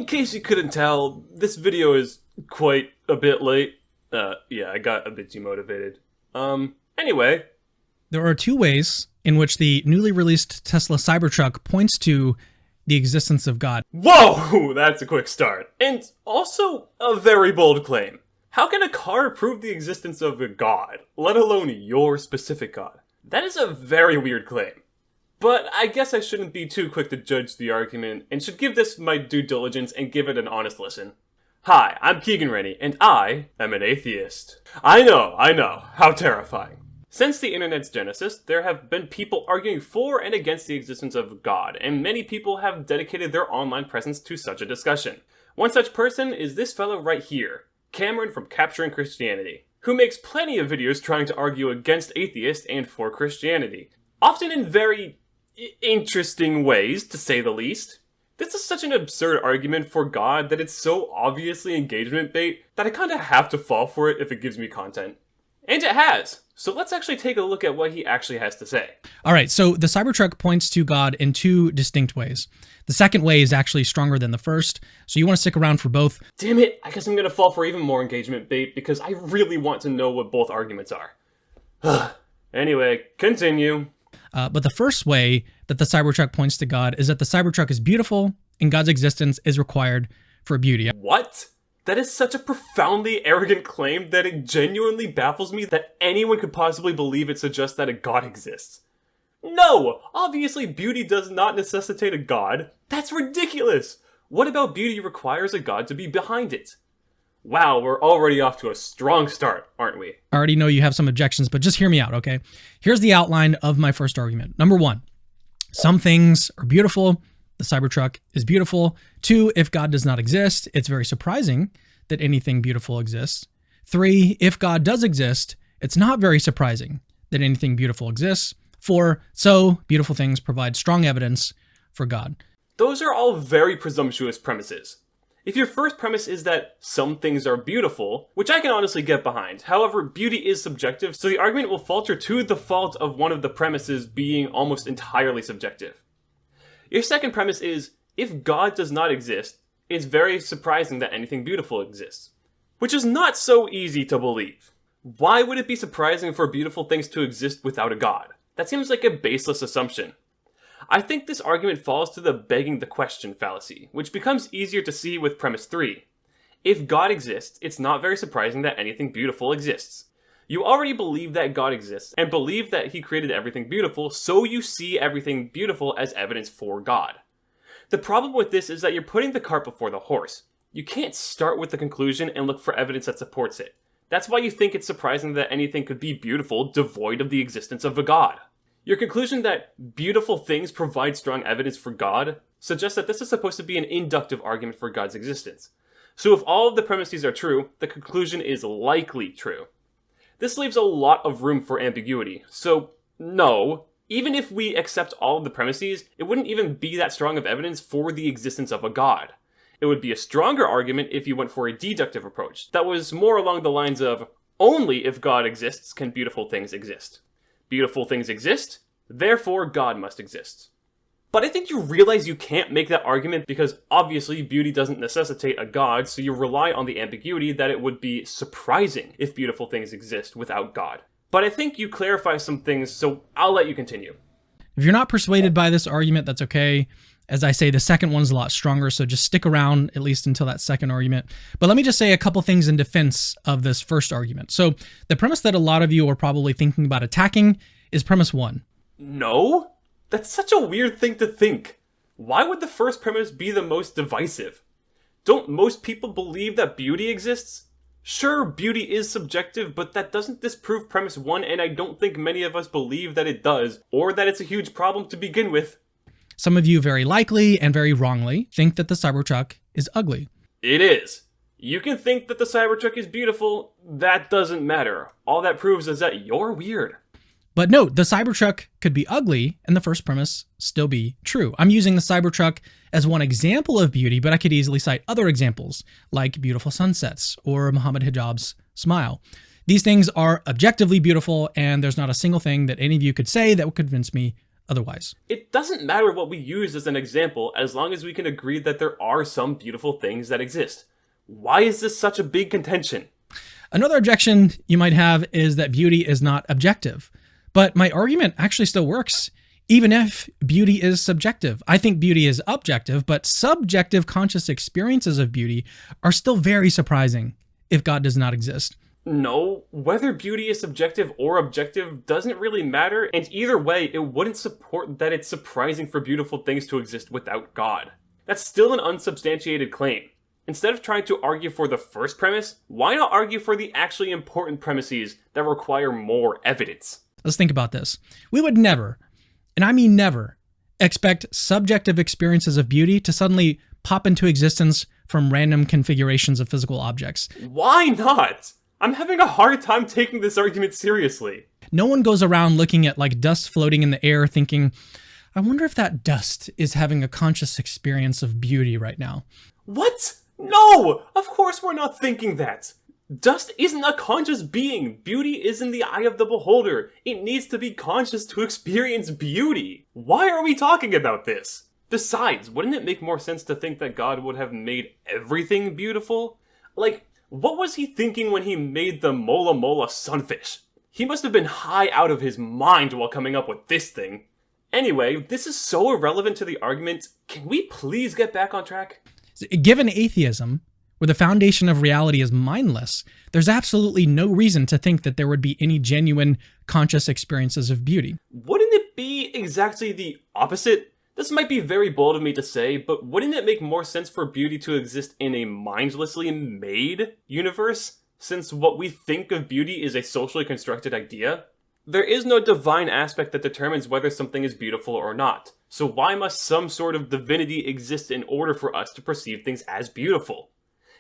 In case you couldn't tell, this video is quite a bit late. Yeah, I got a bit demotivated. Anyway. There are two ways in which the newly released Tesla Cybertruck points to the existence of God. Whoa, that's a quick start. And also a very bold claim. How can a car prove the existence of a god, let alone your specific god? That is a very weird claim. But I guess I shouldn't be too quick to judge the argument, and should give this my due diligence and give it an honest listen. Hi, I'm Keegan Rennie, and I am an atheist. I know, how terrifying. Since the internet's genesis, there have been people arguing for and against the existence of God, and many people have dedicated their online presence to such a discussion. One such person is this fellow right here, Cameron from Capturing Christianity, who makes plenty of videos trying to argue against atheists and for Christianity, often in very interesting ways, to say the least. This is such an absurd argument for God that it's so obviously engagement bait that I kinda have to fall for it if it gives me content. And it has! So let's actually take a look at what he actually has to say. Alright, so the Cybertruck points to God in two distinct ways. The second way is actually stronger than the first, so you want to stick around for both. Damn it, I guess I'm gonna fall for even more engagement bait because I really want to know what both arguments are. Anyway, continue. But the first way that the Cybertruck points to God is that the Cybertruck is beautiful and God's existence is required for beauty. What? That is such a profoundly arrogant claim that it genuinely baffles me that anyone could possibly believe it suggests that a god exists. No! Obviously beauty does not necessitate a god. That's ridiculous! What about beauty requires a god to be behind it? Wow, we're already off to a strong start, aren't we? I already know you have some objections, but just hear me out, okay? Here's the outline of my first argument. Number one, some things are beautiful. The Cybertruck is beautiful. 2, if God does not exist, it's very surprising that anything beautiful exists. 3, if God does exist, it's not very surprising that anything beautiful exists. 4, so beautiful things provide strong evidence for God. Those are all very presumptuous premises. If your first premise is that some things are beautiful, which I can honestly get behind, however, beauty is subjective, so the argument will falter to the fault of one of the premises being almost entirely subjective. Your second premise is, if God does not exist, it's very surprising that anything beautiful exists. Which is not so easy to believe. Why would it be surprising for beautiful things to exist without a God? That seems like a baseless assumption. I think this argument falls to the begging the question fallacy, which becomes easier to see with premise 3. If God exists, it's not very surprising that anything beautiful exists. You already believe that God exists, and believe that he created everything beautiful, so you see everything beautiful as evidence for God. The problem with this is that you're putting the cart before the horse. You can't start with the conclusion and look for evidence that supports it. That's why you think it's surprising that anything could be beautiful devoid of the existence of a God. Your conclusion that beautiful things provide strong evidence for God suggests that this is supposed to be an inductive argument for God's existence. So if all of the premises are true, the conclusion is likely true. This leaves a lot of room for ambiguity, so no, even if we accept all of the premises, it wouldn't even be that strong of evidence for the existence of a god. It would be a stronger argument if you went for a deductive approach, that was more along the lines of, only if God exists can beautiful things exist. Beautiful things exist, therefore God must exist. But I think you realize you can't make that argument because obviously beauty doesn't necessitate a god, so you rely on the ambiguity that it would be surprising if beautiful things exist without God. But I think you clarify some things, so I'll let you continue. If you're not persuaded by this argument, that's okay. As I say, the second one's a lot stronger, so just stick around at least until that second argument. But let me just say a couple things in defense of this first argument. So the premise that a lot of you are probably thinking about attacking is premise 1. No? That's such a weird thing to think. Why would the first premise be the most divisive? Don't most people believe that beauty exists? Sure, beauty is subjective, but that doesn't disprove premise 1, and I don't think many of us believe that it does, or that it's a huge problem to begin with. Some of you very likely and very wrongly think that the Cybertruck is ugly. It is. You can think that the Cybertruck is beautiful, that doesn't matter. All that proves is that you're weird. But note, the Cybertruck could be ugly and the first premise still be true. I'm using the Cybertruck as one example of beauty, but I could easily cite other examples like beautiful sunsets or Muhammad Hijab's smile. These things are objectively beautiful, and there's not a single thing that any of you could say that would convince me otherwise. It doesn't matter what we use as an example as long as we can agree that there are some beautiful things that exist. Why is this such a big contention? Another objection you might have is that beauty is not objective. But my argument actually still works, even if beauty is subjective. I think beauty is objective, but subjective conscious experiences of beauty are still very surprising if God does not exist. No, whether beauty is subjective or objective doesn't really matter, and either way, it wouldn't support that it's surprising for beautiful things to exist without God. That's still an unsubstantiated claim. Instead of trying to argue for the first premise, why not argue for the actually important premises that require more evidence? Let's think about this. We would never, and I mean never, expect subjective experiences of beauty to suddenly pop into existence from random configurations of physical objects. Why not? I'm having a hard time taking this argument seriously. No one goes around looking at like dust floating in the air thinking, I wonder if that dust is having a conscious experience of beauty right now. What? No! Of course we're not thinking that. Dust isn't a conscious being. Beauty is in the eye of the beholder. It needs to be conscious to experience beauty. Why are we talking about this? Besides, wouldn't it make more sense to think that God would have made everything beautiful? Like, what was he thinking when he made the Mola Mola sunfish? He must have been high out of his mind while coming up with this thing. Anyway, this is so irrelevant to the argument. Can we please get back on track? Given atheism, where the foundation of reality is mindless, there's absolutely no reason to think that there would be any genuine conscious experiences of beauty. Wouldn't it be exactly the opposite? This might be very bold of me to say, but wouldn't it make more sense for beauty to exist in a mindlessly made universe, since what we think of beauty is a socially constructed idea? There is no divine aspect that determines whether something is beautiful or not, so why must some sort of divinity exist in order for us to perceive things as beautiful?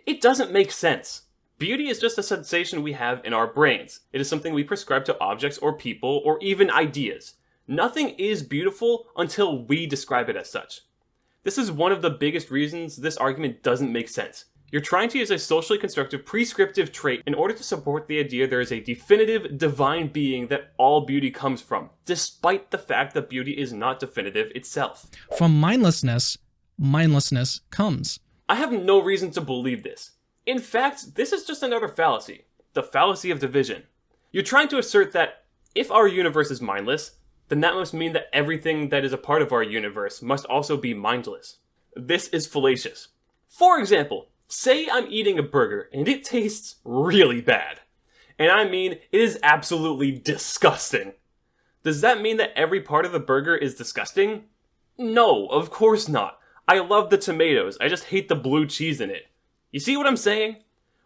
It doesn't make sense. Beauty is just a sensation we have in our brains. It is something we prescribe to objects or people or even ideas. Nothing is beautiful until we describe it as such. This is one of the biggest reasons this argument doesn't make sense. You're trying to use a socially constructive prescriptive trait in order to support the idea there is a definitive divine being that all beauty comes from, despite the fact that beauty is not definitive itself. From mindlessness, mindlessness comes. I have no reason to believe this. In fact, this is just another fallacy. The fallacy of division. You're trying to assert that if our universe is mindless, then that must mean that everything that is a part of our universe must also be mindless. This is fallacious. For example, say I'm eating a burger and it tastes really bad. And I mean, it is absolutely disgusting. Does that mean that every part of the burger is disgusting? No, of course not. I love the tomatoes, I just hate the blue cheese in it. You see what I'm saying?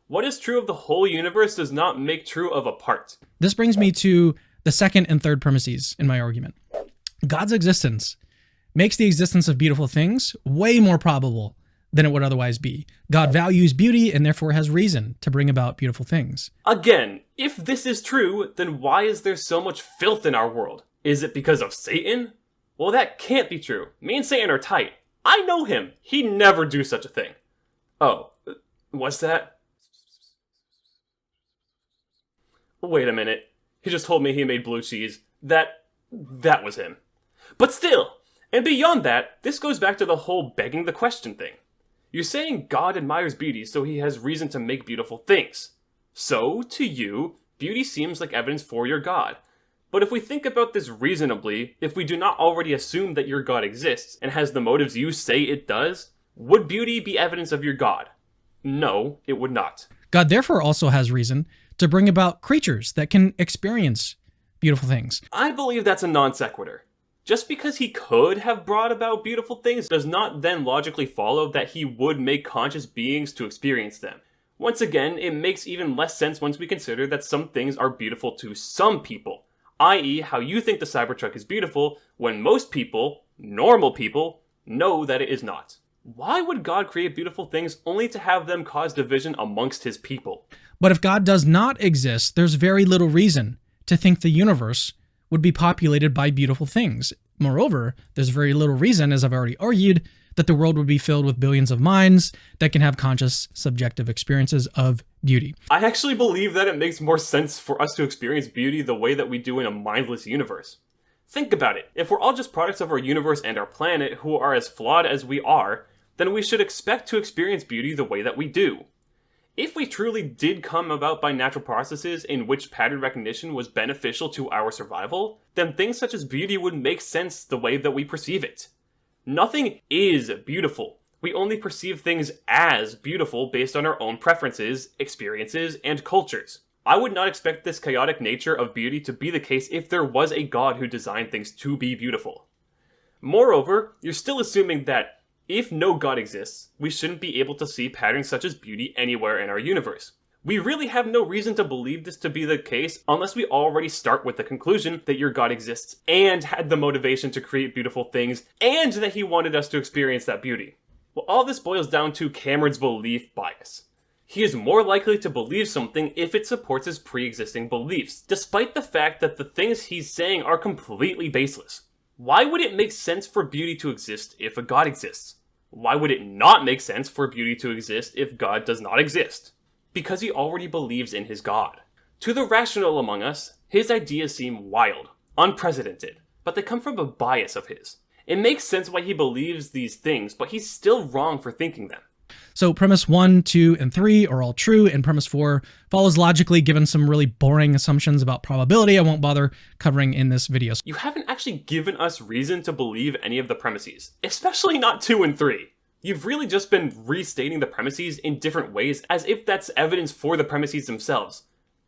What is true of the whole universe does not make true of a part. This brings me to the second and third premises in my argument. God's existence makes the existence of beautiful things way more probable than it would otherwise be. God values beauty and therefore has reason to bring about beautiful things. Again, if this is true, then why is there so much filth in our world? Is it because of Satan? Well, that can't be true. Me and Satan are tight. I know him. He'd never do such a thing. Oh, what's that? Wait a minute. He just told me he made blue cheese. That was him. But still, and beyond that, this goes back to the whole begging the question thing. You're saying God admires beauty, so he has reason to make beautiful things. So, to you, beauty seems like evidence for your God. But if we think about this reasonably, if we do not already assume that your God exists and has the motives you say it does, would beauty be evidence of your God? No, it would not. God therefore also has reason to bring about creatures that can experience beautiful things. I believe that's a non sequitur. Just because he could have brought about beautiful things does not then logically follow that he would make conscious beings to experience them. Once again, it makes even less sense once we consider that some things are beautiful to some people, i.e. how you think the Cybertruck is beautiful when most people, normal people, know that it is not. Why would God create beautiful things only to have them cause division amongst his people? But if God does not exist, there's very little reason to think the universe would be populated by beautiful things. Moreover, there's very little reason, as I've already argued, that the world would be filled with billions of minds that can have conscious, subjective experiences of beauty. I actually believe that it makes more sense for us to experience beauty the way that we do in a mindless universe. Think about it. If we're all just products of our universe and our planet who are as flawed as we are, then we should expect to experience beauty the way that we do. If we truly did come about by natural processes in which pattern recognition was beneficial to our survival, then things such as beauty would make sense the way that we perceive it. Nothing is beautiful. We only perceive things as beautiful based on our own preferences, experiences, and cultures. I would not expect this chaotic nature of beauty to be the case if there was a god who designed things to be beautiful. Moreover, you're still assuming that if no god exists, we shouldn't be able to see patterns such as beauty anywhere in our universe. We really have no reason to believe this to be the case unless we already start with the conclusion that your god exists and had the motivation to create beautiful things and that he wanted us to experience that beauty. Well, all this boils down to Cameron's belief bias. He is more likely to believe something if it supports his pre-existing beliefs, despite the fact that the things he's saying are completely baseless. Why would it make sense for beauty to exist if a god exists? Why would it not make sense for beauty to exist if God does not exist? Because he already believes in his god. To the rational among us, his ideas seem wild, unprecedented, but they come from a bias of his. It makes sense why he believes these things, but he's still wrong for thinking them. So premise 1, 2, and 3 are all true, and premise 4 follows logically given some really boring assumptions about probability I won't bother covering in this video. You haven't actually given us reason to believe any of the premises, especially not 2 and 3. You've really just been restating the premises in different ways as if that's evidence for the premises themselves.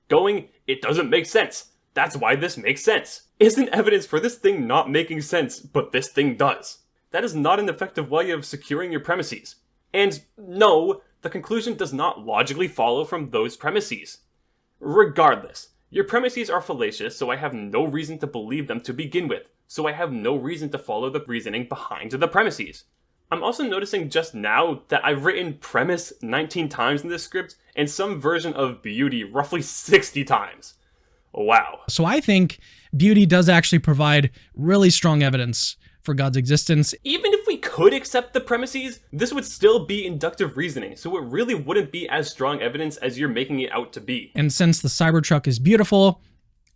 Going, it doesn't make sense. That's why this makes sense. Isn't evidence for this thing not making sense, but this thing does. That is not an effective way of securing your premises. And no, the conclusion does not logically follow from those premises. Regardless, your premises are fallacious, so I have no reason to believe them to begin with, so I have no reason to follow the reasoning behind the premises. I'm also noticing just now that I've written premise 19 times in this script, and some version of beauty roughly 60 times. Wow. So I think beauty does actually provide really strong evidence for God's existence. Even if we could accept the premises, this would still be inductive reasoning, so it really wouldn't be as strong evidence as you're making it out to be. And since the Cybertruck is beautiful,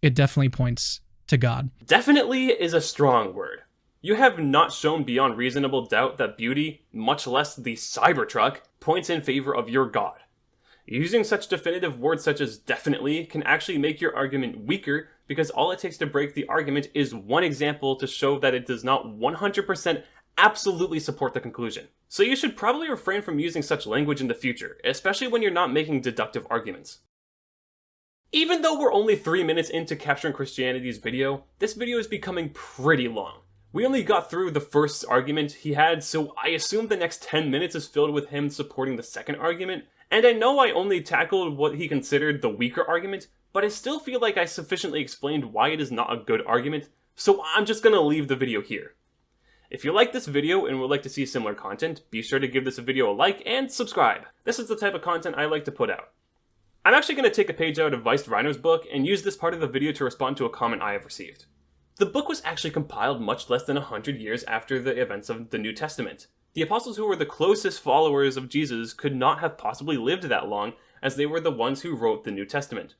it definitely points to God. Definitely is a strong word. You have not shown beyond reasonable doubt that beauty, much less the Cybertruck, points in favor of your God. Using such definitive words such as definitely can actually make your argument weaker because all it takes to break the argument is one example to show that it does not 100% absolutely support the conclusion. So you should probably refrain from using such language in the future, especially when you're not making deductive arguments. Even though we're only 3 minutes into Capturing Christianity's video, this video is becoming pretty long. We only got through the first argument he had, so I assume the next 10 minutes is filled with him supporting the second argument, and I know I only tackled what he considered the weaker argument, but I still feel like I sufficiently explained why it is not a good argument, so I'm just gonna leave the video here. If you like this video and would like to see similar content, be sure to give this video a like and subscribe. This is the type of content I like to put out. I'm actually going to take a page out of Vice Rhino's book and use this part of the video to respond to a comment I have received. The book was actually compiled much less than 100 years after the events of the New Testament. The apostles who were the closest followers of Jesus could not have possibly lived that long, as they were the ones who wrote the New Testament.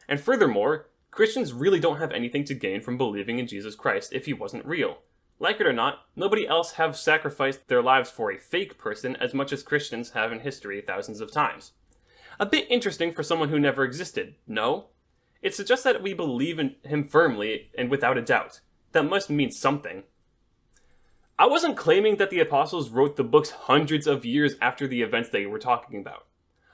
And furthermore, Christians really don't have anything to gain from believing in Jesus Christ if he wasn't real. Like it or not, nobody else have sacrificed their lives for a fake person as much as Christians have in history thousands of times. A bit interesting for someone who never existed, no? It suggests that we believe in him firmly and without a doubt. That must mean something. I wasn't claiming that the apostles wrote the books hundreds of years after the events they were talking about.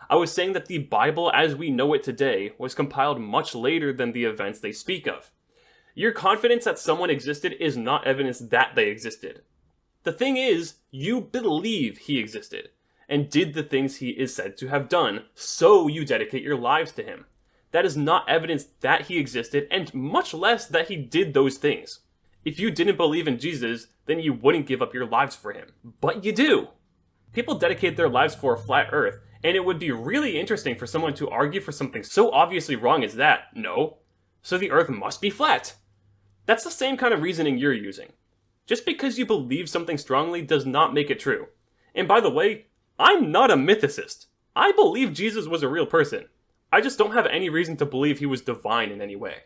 I was saying that the Bible as we know it today was compiled much later than the events they speak of. Your confidence that someone existed is not evidence that they existed. The thing is, you believe he existed, and did the things he is said to have done, so you dedicate your lives to him. That is not evidence that he existed, and much less that he did those things. If you didn't believe in Jesus, then you wouldn't give up your lives for him. But you do! People dedicate their lives for a flat earth, and it would be really interesting for someone to argue for something so obviously wrong as that, no? So the earth must be flat! That's the same kind of reasoning you're using. Just because you believe something strongly does not make it true. And by the way, I'm not a mythicist. I believe Jesus was a real person. I just don't have any reason to believe he was divine in any way.